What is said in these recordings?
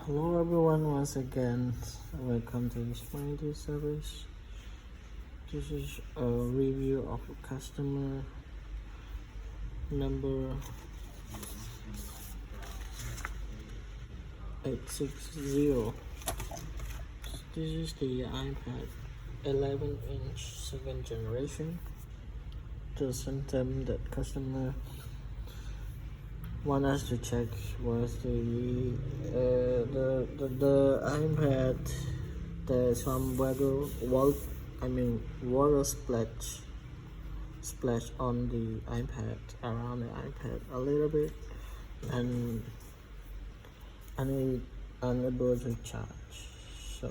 Hello everyone, once again, welcome to this Mighty service. This is a review of a customer number 860. This is the iPad 11-inch 2nd generation. The symptom that customer want us to check was the iPad. There's some water splash on the iPad, around the iPad a little bit, and unable to charge. So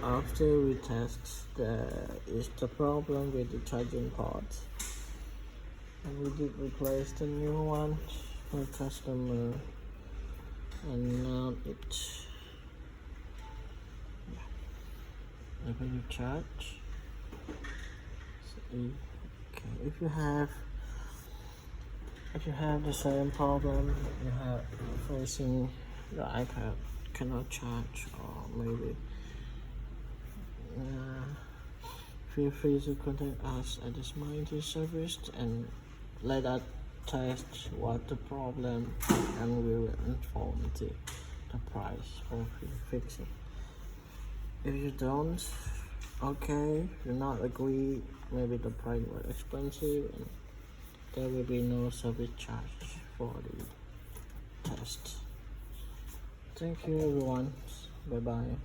after we test, there is the problem with the charging port. And we did replace the new one for customer, and now it's able to charge. Okay, if you have the same problem you have facing the iPad cannot charge, or maybe feel free to contact us at this Mighty service and let us test what the problem, and we will inform the price for fixing. If you don't, okay, if you not agree, maybe the price was expensive and there will be no service charge for the test. Thank you everyone. Bye bye.